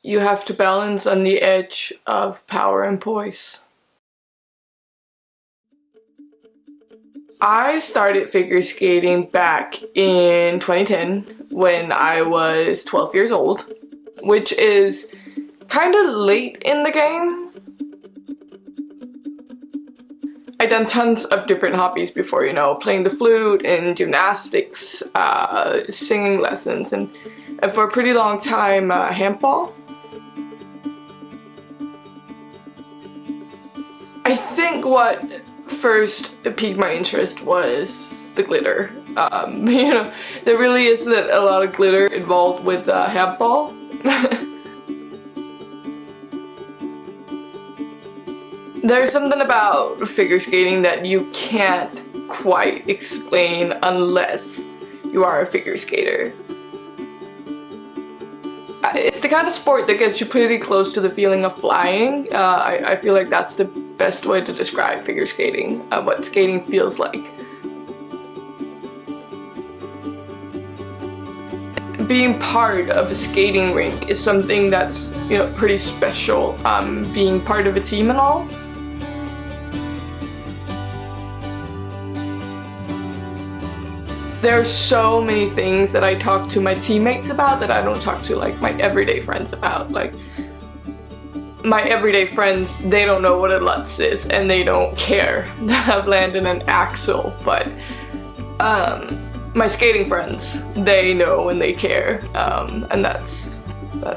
You have to balance on the edge of power and poise. I started figure skating back in 2010 when I was 12 years old, which is kind of late in the game. I'd done tons of different hobbies before, you know, playing the flute and gymnastics, singing lessons, and for a pretty long time, handball. I think what first piqued my interest was the glitter. You know, there really isn't a lot of glitter involved with handball. There's something about figure skating that you can't quite explain unless you are a figure skater. It's the kind of sport that gets you pretty close to the feeling of flying. I feel like that's the best way to describe figure skating, what skating feels like. Being part of a skating rink is something that's, you know, pretty special, being part of a team and all. There are so many things that I talk to my teammates about that I don't talk to like my everyday friends about. Like, my everyday friends, they don't know what a Lutz is and they don't care that I've landed an axle, but my skating friends, they know and they care, and that's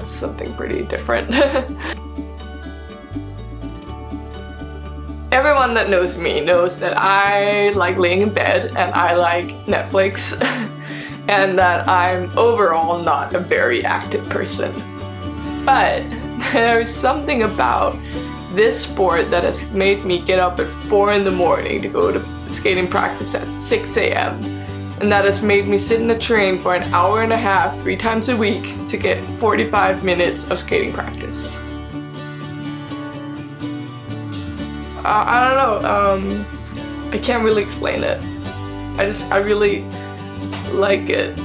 something pretty different. Everyone that knows me knows that I like laying in bed and I like Netflix and that I'm overall not a very active person. But there's something about this sport that has made me get up at 4 in the morning to go to skating practice at 6 a.m. and that has made me sit in a train for an hour and a half 3 times a week to get 45 minutes of skating practice. I don't know, I can't really explain it. I really like it.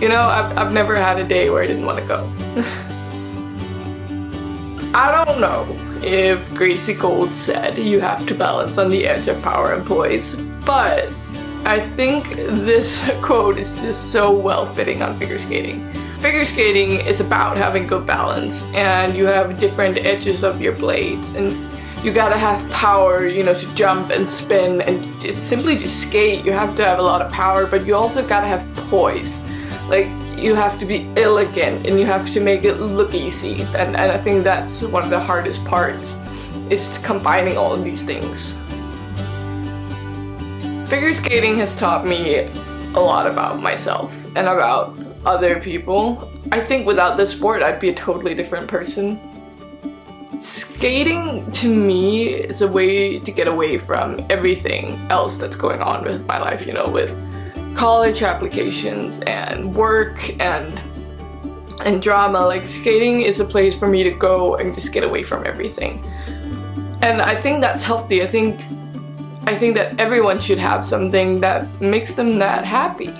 You know, I've never had a day where I didn't want to go. I don't know if Gracie Gold said you have to balance on the edge of power and poise, but I think this quote is just so well fitting on figure skating. Figure skating is about having good balance, and you have different edges of your blades, and you gotta have power, you know, to jump and spin and just simply just skate. You have to have a lot of power, but you also gotta have poise. Like, you have to be elegant and you have to make it look easy. And I think that's one of the hardest parts, is combining all of these things. Figure skating has taught me a lot about myself and about other people. I think without this sport, I'd be a totally different person. Skating, to me, is a way to get away from everything else that's going on with my life, you know, with college applications and work and drama. Like, skating is a place for me to go and just get away from everything. And I think that's healthy. I think that everyone should have something that makes them that happy.